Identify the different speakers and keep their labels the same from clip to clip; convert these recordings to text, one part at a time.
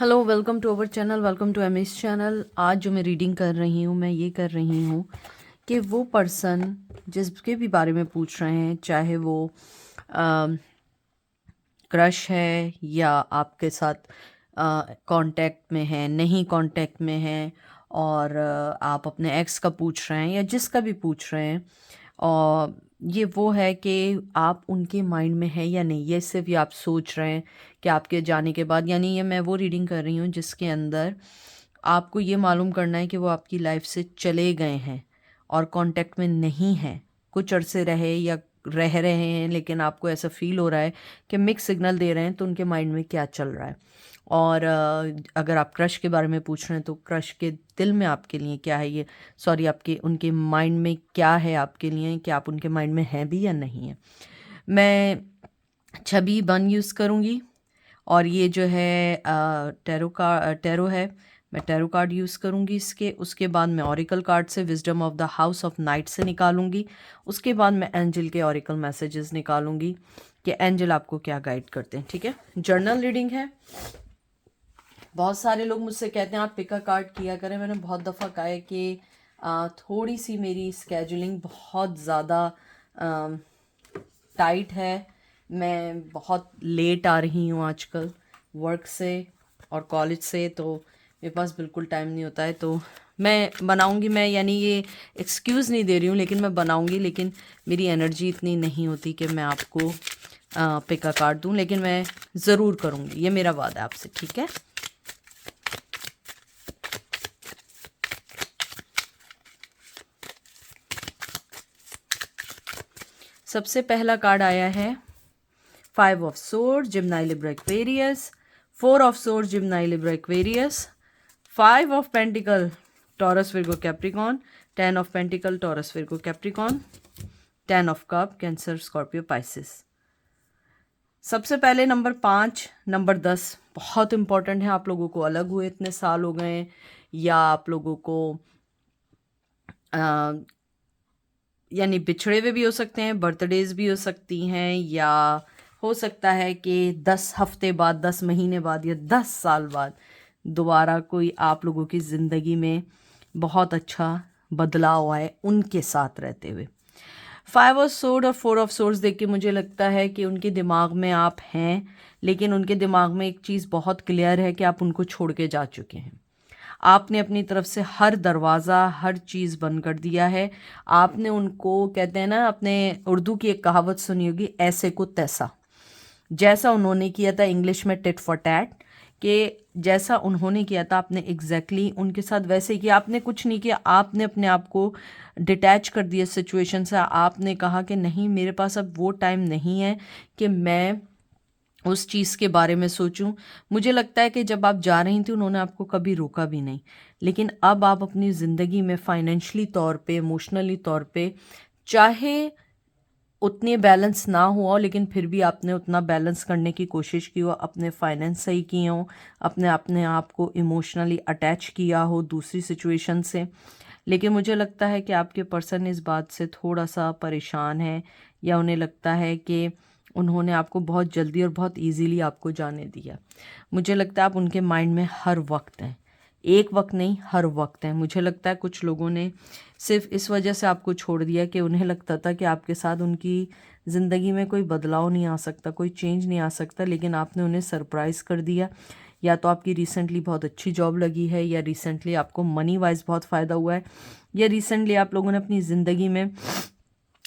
Speaker 1: Hello, welcome to our channel, welcome to M S channel. आज जो मैं reading कर रही हूँ, मैं ये कर रही हूँ कि वो पर्सन जिसके भी बारे में पूछ रहे हैं, चाहे वो क्रश है या आपके साथ कांटेक्ट में है, नहीं कांटेक्ट में है, और आप अपने एक्स का पूछ रहे हैं या जिसका भी पूछ रहे हैं, और ये वो है कि आप उनके माइंड में है या नहीं, ये सिर्फ ये आप सोच रहे हैं कि आपके जाने के बाद, यानी ये मैं वो रीडिंग कर रही हूँ जिसके अंदर आपको ये मालूम करना है कि वो आपकी लाइफ से चले गए हैं और कांटेक्ट में नहीं हैं। कुछ अरसे रहे या रह रहे हैं, लेकिन आपको ऐसा फील हो रहा है कि मिक्स सिग्नल दे रहे हैं, तो उनके माइंड में क्या चल रहा है। और अगर आप क्रश के बारे में पूछ रहे हैं तो क्रश के दिल में आपके लिए क्या है, ये सॉरी आपके उनके माइंड में क्या है आपके लिए, कि आप उनके माइंड में हैं भी या नहीं है। मैं छवि वन यूज़ करूँगी, और ये जो है टैरो है। मैं टैरो कार्ड यूज़ करूँगी इसके। उसके बाद मैं ऑरिकल कार्ड से wisdom of the house of night से निकालूंगी। उसके बाद मैं एंजल के ऑरिकल मैसेजेस निकालूंगी कि एंजल आपको क्या गाइड करते हैं। ठीक है, जर्नल रीडिंग है। बहुत सारे लोग मुझसे कहते हैं आप पिक अ कार्ड किया करें। मैंने बहुत दफ़ा कहा है कि थोड़ी सी मेरी स्केजुलिंग बहुत ज़्यादा टाइट है। मैं बहुत लेट आ रही हूँ आजकल वर्क से और कॉलेज से, तो मेरे पास बिल्कुल टाइम नहीं होता है। तो मैं बनाऊंगी, मैं यानी ये एक्सक्यूज़ नहीं दे रही हूँ, लेकिन मैं बनाऊंगी, लेकिन मेरी एनर्जी इतनी नहीं होती कि मैं आपको पिक अ कार्ड दूँ, लेकिन मैं ज़रूर करूँगी, ये मेरा वादा है आपसे। ठीक है, सबसे पहला कार्ड आया है five of sword, Gemini Libra Aquarius, four of sword, Gemini Libra Aquarius, five of pentacle, Taurus Virgo Capricorn, ten of pentacle, Taurus Virgo Capricorn, ten of cup, Cancer Scorpio Pisces. सबसे पहले number 5, number 10 बहुत important है। आप लोगों को अलग हुए इतने साल हो गए, या आप लोगों को यानी बिछड़े हुए भी हो सकते हैं, बर्थडेज भी हो सकती हैं, या हो सकता है कि 10 हफ्ते बाद, 10 महीने बाद, या 10 साल बाद दोबारा कोई आप लोगों की ज़िंदगी में बहुत अच्छा बदलाव आए उनके साथ रहते हुए। फाइव ऑफ सोर्ड और फोर ऑफ सोर्ड्स देख के मुझे लगता है कि उनके दिमाग में आप हैं, लेकिन उनके दिमाग में एक चीज़ बहुत क्लियर है कि आप उनको छोड़ के जा चुके हैं। आपने अपनी तरफ से हर दरवाज़ा, हर चीज़ बंद कर दिया है। आपने उनको, कहते हैं ना, अपने उर्दू की एक कहावत सुनी होगी, ऐसे को तैसा। जैसा उन्होंने किया था, इंग्लिश में टिट फॉर टैट, कि जैसा उन्होंने किया था आपने एग्जैक्टली उनके साथ वैसे ही किया। आपने कुछ नहीं किया, आपने अपने आप को डिटैच कर दिया सिचुएशन से। आपने कहा कि नहीं, मेरे पास अब वो टाइम नहीं है कि मैं उस चीज़ के बारे में सोचूं। मुझे लगता है कि जब आप जा रही थी उन्होंने आपको कभी रोका भी नहीं, लेकिन अब आप अपनी ज़िंदगी में फाइनेंशियली तौर पे, इमोशनली तौर पे, चाहे उतने बैलेंस ना हुआ, लेकिन फिर भी आपने उतना बैलेंस करने की कोशिश की हो, अपने फाइनेंस सही किए हो, अपने अपने आप को इमोशनली अटैच किया हो दूसरी सिचुएशन से। लेकिन मुझे लगता है कि आपके पर्सन इस बात से थोड़ा सा परेशान है, या उन्हें लगता है कि उन्होंने आपको बहुत जल्दी और बहुत इजीली आपको जाने दिया। मुझे लगता है आप उनके माइंड में हर वक्त हैं, एक वक्त नहीं, हर वक्त हैं। मुझे लगता है कुछ लोगों ने सिर्फ इस वजह से आपको छोड़ दिया कि उन्हें लगता था कि आपके साथ उनकी ज़िंदगी में कोई बदलाव नहीं आ सकता, कोई चेंज नहीं आ सकता, लेकिन आपने उन्हें सरप्राइज़ कर दिया। या तो आपकी रिसेंटली बहुत अच्छी जॉब लगी है, या रिसेंटली आपको मनी वाइज बहुत फ़ायदा हुआ है, या रिसेंटली आप लोगों ने अपनी ज़िंदगी में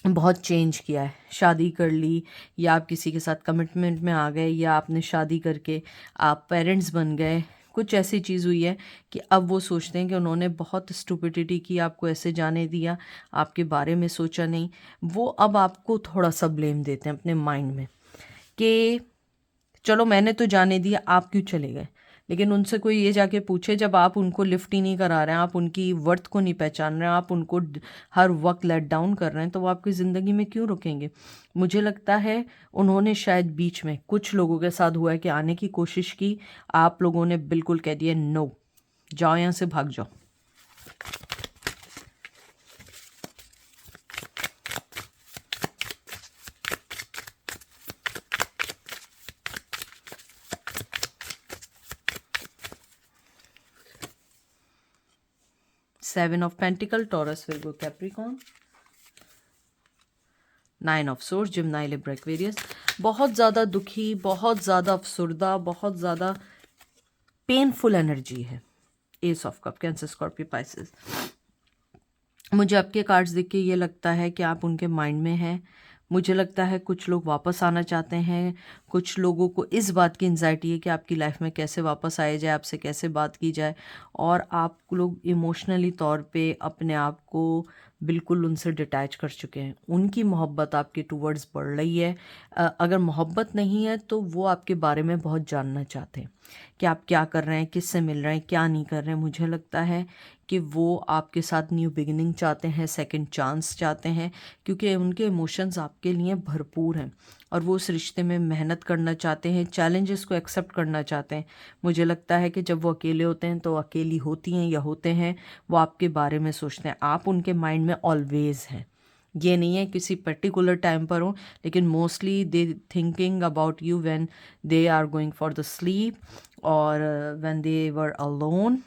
Speaker 1: बहुत चेंज किया है, शादी कर ली, या आप किसी के साथ कमिटमेंट में आ गए, या आपने शादी करके आप पेरेंट्स बन गए। कुछ ऐसी चीज़ हुई है कि अब वो सोचते हैं कि उन्होंने बहुत स्टुपिडिटी की, आपको ऐसे जाने दिया, आपके बारे में सोचा नहीं। वो अब आपको थोड़ा सा ब्लेम देते हैं अपने माइंड में कि चलो मैंने तो जाने दिया, आप क्यों चले गए। लेकिन उनसे कोई ये जाके पूछे, जब आप उनको लिफ्ट ही नहीं करा रहे हैं, आप उनकी वर्थ को नहीं पहचान रहे हैं, आप उनको हर वक्त लेट डाउन कर रहे हैं, तो वो आपकी ज़िंदगी में क्यों रुकेंगे। मुझे लगता है उन्होंने शायद बीच में कुछ लोगों के साथ हुआ है कि आने की कोशिश की, आप लोगों ने बिल्कुल कह दिया नो, जाओ यहाँ से, भाग जाओ। 7 of pentacle, Taurus, Virgo, Capricorn, 9 of swords, Gemini, Libra, Aquarius. बहुत ज़्यादा दुखी, बहुत ज़्यादा अफसुर्दा, बहुत ज़्यादा पेनफुल एनर्जी है। Ace of cup, Cancer, Scorpio, Pisces. मुझे आपके कार्ड्स देख के ये लगता है कि आप उनके माइंड में हैं। मुझे लगता है कुछ लोग वापस आना चाहते हैं, कुछ लोगों को इस बात की एंजाइटी है कि आपकी लाइफ में कैसे वापस आया जाए, आपसे कैसे बात की जाए, और आप लोग इमोशनली तौर पे अपने आप को बिल्कुल उनसे डिटैच कर चुके हैं। उनकी मोहब्बत आपके टूवर्ड्स बढ़ रही है। अगर मोहब्बत नहीं है तो वो आपके बारे में बहुत जानना चाहते हैं कि आप क्या कर रहे हैं, किससे मिल रहे हैं, क्या नहीं कर रहे हैं। मुझे लगता है कि वो आपके साथ न्यू बिगिनिंग चाहते हैं, सेकंड चांस चाहते हैं, क्योंकि उनके इमोशंस आपके लिए भरपूर हैं और वो उस रिश्ते में मेहनत करना चाहते हैं, चैलेंजेस को एक्सेप्ट करना चाहते हैं। मुझे लगता है कि जब वो अकेले होते हैं तो अकेली होती हैं या होते हैं, वो आपके बारे में सोचते हैं। आप उनके माइंड में ऑलवेज हैं। ये नहीं है किसी पर्टिकुलर टाइम पर हो, लेकिन mostly they thinking about you when they are going for the sleep और व्हेन दे वर अलोन।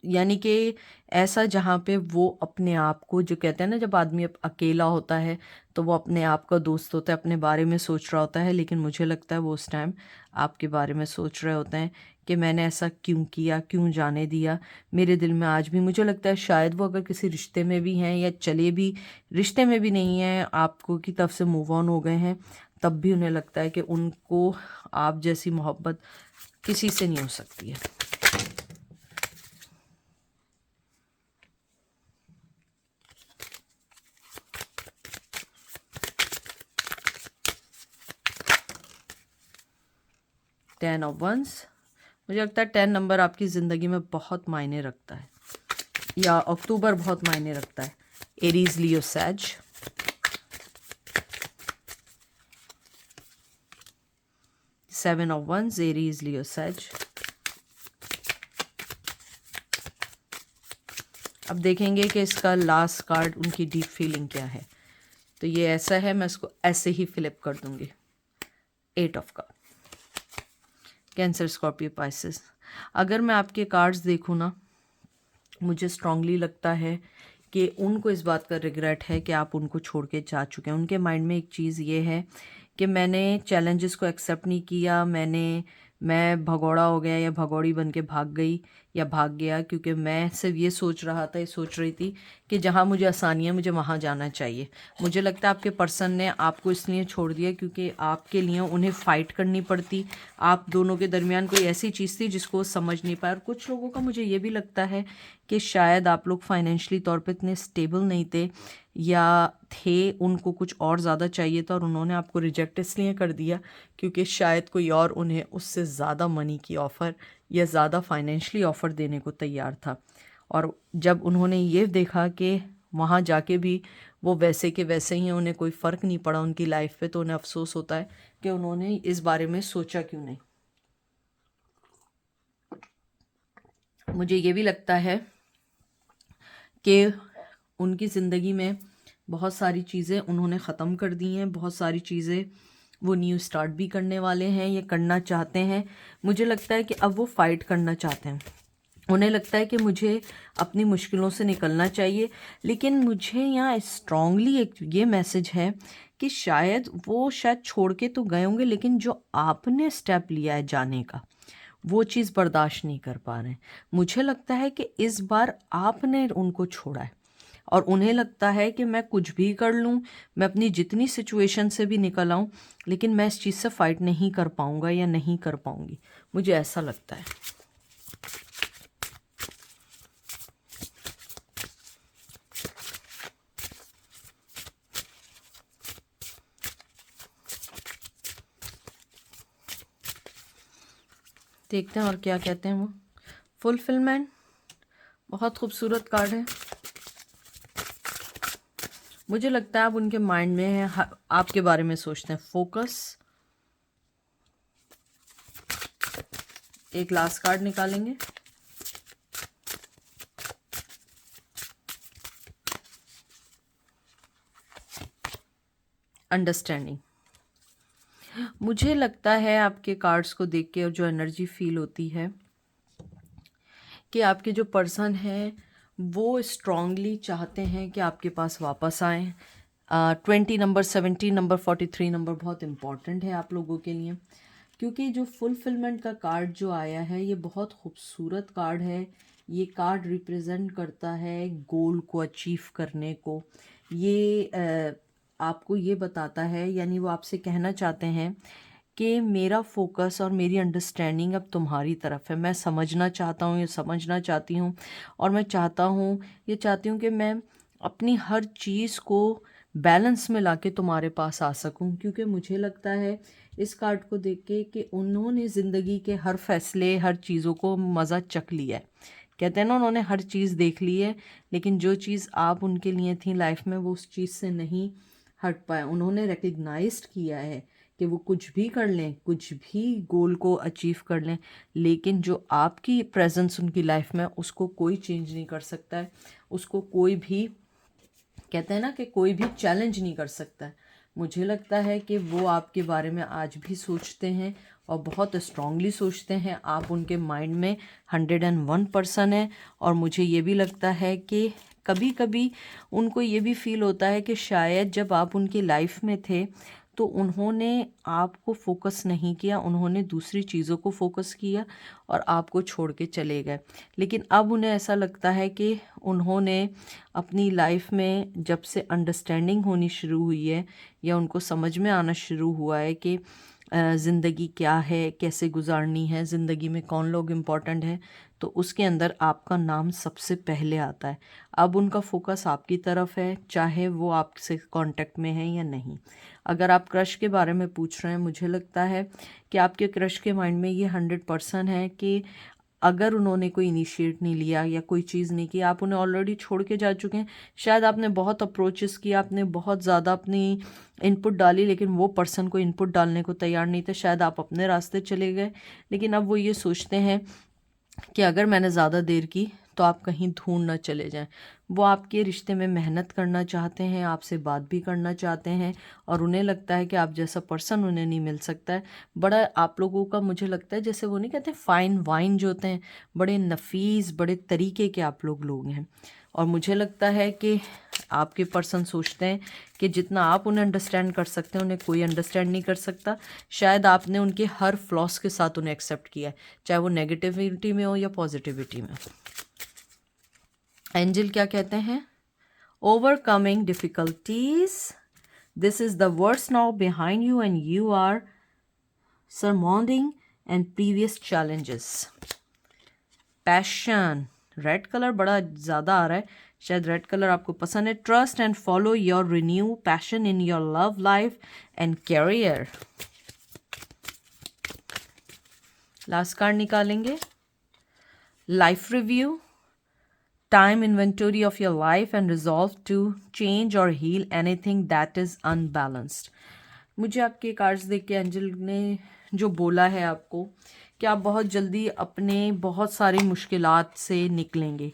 Speaker 1: यानी कि ऐसा जहाँ पे वो अपने आप को, जो कहते हैं ना, जब आदमी अकेला होता है तो वो अपने आप का दोस्त होता है, अपने बारे में सोच रहा होता है। लेकिन मुझे लगता है वो उस टाइम आपके बारे में सोच रहे होते हैं कि मैंने ऐसा क्यों किया, क्यों जाने दिया। मेरे दिल में आज भी, मुझे लगता है शायद वो अगर किसी रिश्ते में भी हैं या चले भी रिश्ते में भी नहीं हैं, आपको की तरफ से मूव ऑन हो गए हैं, तब भी उन्हें लगता है कि उनको आप जैसी मोहब्बत किसी से नहीं हो सकती है। Ten of once. मुझे लगता है 10 नंबर आपकी ज़िंदगी में बहुत मायने रखता है, या अक्टूबर बहुत मायने रखता है। एरीज, लियो, सैज। 7 ऑफ वंस, एरीज, लियो, सैज। अब देखेंगे कि इसका लास्ट कार्ड, उनकी डीप फीलिंग क्या है। तो ये ऐसा है, मैं इसको ऐसे ही फ्लिप कर दूंगी। 8 of cup, Cancer, Scorpio, Pisces. अगर मैं आपके कार्ड्स देखूँ ना, मुझे स्ट्रांगली लगता है कि उनको इस बात का रिग्रेट है कि आप उनको छोड़ के जा चुके हैं। उनके माइंड में एक चीज़ ये है कि मैंने चैलेंजेस को एक्सेप्ट नहीं किया, मैं भगौड़ा हो गया या भगौड़ी बन के भाग गई या भाग गया, क्योंकि मैं सिर्फ ये सोच रही थी कि जहाँ मुझे आसानी है मुझे वहाँ जाना चाहिए। मुझे लगता है आपके पर्सन ने आपको इसलिए छोड़ दिया क्योंकि आपके लिए उन्हें फ़ाइट करनी पड़ती। आप दोनों के दरमियान कोई ऐसी चीज़ थी जिसको वो समझ नहीं पाया। और कुछ लोगों का मुझे ये भी लगता है कि शायद आप लोग फाइनेंशियली तौर पे इतने स्टेबल नहीं थे, या थे, उनको कुछ और ज़्यादा चाहिए था और उन्होंने आपको रिजेक्ट इसलिए कर दिया क्योंकि शायद कोई और उन्हें उससे ज़्यादा मनी की ऑफ़र या ज़्यादा फाइनेंशियली ऑफ़र देने को तैयार था। और जब उन्होंने ये देखा कि वहाँ जाके भी वो वैसे के वैसे ही हैं, उन्हें कोई फ़र्क नहीं पड़ा उनकी लाइफ पे, तो उन्हें अफसोस होता है कि उन्होंने इस बारे में सोचा क्यों नहीं। मुझे ये भी लगता है कि उनकी ज़िंदगी में बहुत सारी चीज़ें उन्होंने ख़त्म कर दी हैं, बहुत सारी चीज़ें वो न्यू स्टार्ट भी करने वाले हैं या करना चाहते हैं। मुझे लगता है कि अब वो फ़ाइट करना चाहते हैं। उन्हें लगता है कि मुझे अपनी मुश्किलों से निकलना चाहिए। लेकिन मुझे यहाँ स्ट्रांगली एक ये मैसेज है कि शायद छोड़ के तो गए होंगे, लेकिन जो आपने स्टेप लिया है जाने का, वो चीज़ बर्दाश्त नहीं कर पा रहे हैं। मुझे लगता है कि इस बार आपने उनको छोड़ा है और उन्हें लगता है कि मैं कुछ भी कर लूँ, मैं अपनी जितनी सिचुएशन से भी निकल आऊँ, लेकिन मैं इस चीज़ से फ़ाइट नहीं कर पाऊँगा या नहीं कर पाऊँगी। मुझे ऐसा लगता है। देखते हैं और क्या कहते हैं वो। फुलफिलमेंट, बहुत खूबसूरत कार्ड है। मुझे लगता है आप उनके माइंड में है, आपके बारे में सोचते हैं। फोकस। एक लास्ट कार्ड निकालेंगे। अंडरस्टैंडिंग। मुझे लगता है आपके कार्ड्स को देख के और जो एनर्जी फील होती है कि आपके जो पर्सन हैं वो स्ट्रांगली चाहते हैं कि आपके पास वापस आएँ। 20 नंबर, 17 नंबर, 43 नंबर बहुत इम्पॉर्टेंट है आप लोगों के लिए, क्योंकि जो फुलफिलमेंट का कार्ड जो आया है ये बहुत खूबसूरत कार्ड है। ये कार्ड रिप्रेजेंट करता है गोल को अचीव करने को। ये आपको ये बताता है, यानी वो आपसे कहना चाहते हैं कि मेरा फोकस और मेरी अंडरस्टैंडिंग अब तुम्हारी तरफ है। मैं समझना चाहता हूँ, ये समझना चाहती हूँ, और मैं चाहता हूँ, ये चाहती हूँ कि मैं अपनी हर चीज़ को बैलेंस में लाके तुम्हारे पास आ सकूं, क्योंकि मुझे लगता है इस कार्ड को देख के कि उन्होंने ज़िंदगी के हर फैसले, हर चीज़ों को मज़ा चख लिया है। कहते हैं ना, उन्होंने हर चीज़ देख ली है, लेकिन जो चीज़ आप उनके लिए थी लाइफ में वो उस चीज़ से नहीं हट पाए। उन्होंने रिकग्नाइज्ड किया है कि वो कुछ भी कर लें, कुछ भी गोल को अचीव कर लें, लेकिन जो आपकी प्रेजेंस उनकी लाइफ में उसको कोई चेंज नहीं कर सकता है। उसको कोई भी, कहते हैं ना कि कोई भी चैलेंज नहीं कर सकता है। मुझे लगता है कि वो आपके बारे में आज भी सोचते हैं और बहुत स्ट्रांगली सोचते हैं। आप उनके माइंड में 101% है। और मुझे ये भी लगता है कि कभी कभी उनको ये भी फील होता है कि शायद जब आप उनकी लाइफ में थे तो उन्होंने आपको फोकस नहीं किया, उन्होंने दूसरी चीज़ों को फोकस किया और आपको छोड़ के चले गए। लेकिन अब उन्हें ऐसा लगता है कि उन्होंने अपनी लाइफ में जब से अंडरस्टैंडिंग होनी शुरू हुई है या उनको समझ में आना शुरू हुआ है कि ज़िंदगी क्या है, कैसे गुजारनी है, ज़िंदगी में कौन लोग इम्पोर्टेंट है, तो उसके अंदर आपका नाम सबसे पहले आता है। अब उनका फोकस आपकी तरफ है, चाहे वो आपसे कांटेक्ट में है या नहीं। अगर आप क्रश के बारे में पूछ रहे हैं, मुझे लगता है कि आपके क्रश के माइंड में ये 100% है कि अगर उन्होंने कोई इनिशिएट नहीं लिया या कोई चीज़ नहीं की, आप उन्हें ऑलरेडी छोड़ के जा चुके हैं। शायद आपने बहुत अप्रोचेस किया, आपने बहुत ज़्यादा अपनी इनपुट डाली, लेकिन वो पर्सन को इनपुट डालने को तैयार नहीं थे। शायद आप अपने रास्ते चले गए, लेकिन अब वो ये सोचते हैं कि अगर मैंने ज़्यादा देर की तो आप कहीं ढूंढ ना चले जाएं। वो आपके रिश्ते में मेहनत करना चाहते हैं, आपसे बात भी करना चाहते हैं, और उन्हें लगता है कि आप जैसा पर्सन उन्हें नहीं मिल सकता है। बड़ा आप लोगों का, मुझे लगता है जैसे वो नहीं कहते फ़ाइन वाइन जो होते हैं, बड़े नफीस, बड़े तरीके के आप लोग हैं। और मुझे लगता है कि आपके पर्सन सोचते हैं कि जितना आप उन्हें अंडरस्टैंड कर सकते हैं उन्हें कोई अंडरस्टैंड नहीं कर सकता। शायद आपने उनके हर फ्लॉस के साथ उन्हें एक्सेप्ट किया है, चाहे वो नेगेटिविटी में हो या पॉजिटिविटी में। एंजल क्या कहते हैं? Overcoming difficulties, this is the words now behind you and you are surmounting and previous challenges. Passion, red colour बड़ा ज़्यादा आ रहा है, शायद रेड कलर आपको पसंद है। Trust and follow your renew passion in your love life and career. Last card निकालेंगे, life review, time inventory of your life and resolve to change और heal anything that is unbalanced. मुझे आपके cards देख के angel ने जो बोला है आपको कि आप बहुत जल्दी अपने बहुत सारी मुश्किलात से निकलेंगे।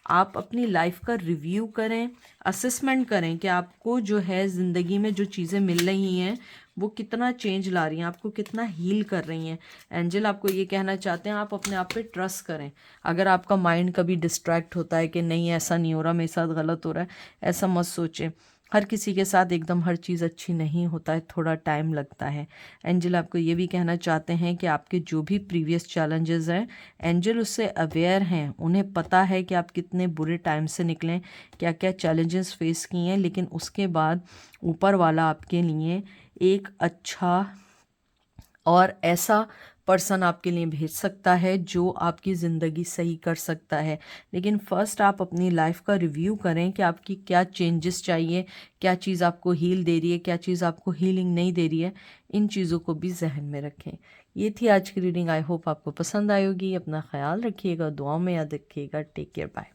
Speaker 1: आप अपनी लाइफ का रिव्यू करें, असेसमेंट करें कि आपको जो है ज़िंदगी में जो चीज़ें मिल रही हैं वो कितना चेंज ला रही हैं, आपको कितना हील कर रही हैं। एंजल आपको ये कहना चाहते हैं आप अपने आप पे ट्रस्ट करें। अगर आपका माइंड कभी डिस्ट्रैक्ट होता है कि नहीं ऐसा नहीं हो रहा, मेरे साथ गलत हो रहा है, ऐसा मत सोचें। हर किसी के साथ एकदम हर चीज़ अच्छी नहीं होता है, थोड़ा टाइम लगता है। एंजल आपको ये भी कहना चाहते हैं कि आपके जो भी प्रीवियस चैलेंजेस हैं, एंजल उससे अवेयर हैं, उन्हें पता है कि आप कितने बुरे टाइम से निकलें, क्या क्या चैलेंजेस फेस किए हैं, लेकिन उसके बाद ऊपर वाला आपके लिए एक अच्छा और ऐसा पर्सन आपके लिए भेज सकता है जो आपकी ज़िंदगी सही कर सकता है। लेकिन फ़र्स्ट आप अपनी लाइफ का रिव्यू करें कि आपकी क्या चेंजेस चाहिए, क्या चीज़ आपको हील दे रही है, क्या चीज़ आपको हीलिंग नहीं दे रही है। इन चीज़ों को भी जहन में रखें। ये थी आज की रीडिंग। आई होप आपको पसंद आई होगी। अपना ख्याल रखिएगा, दुआओं में याद रखिएगा। Take care, bye.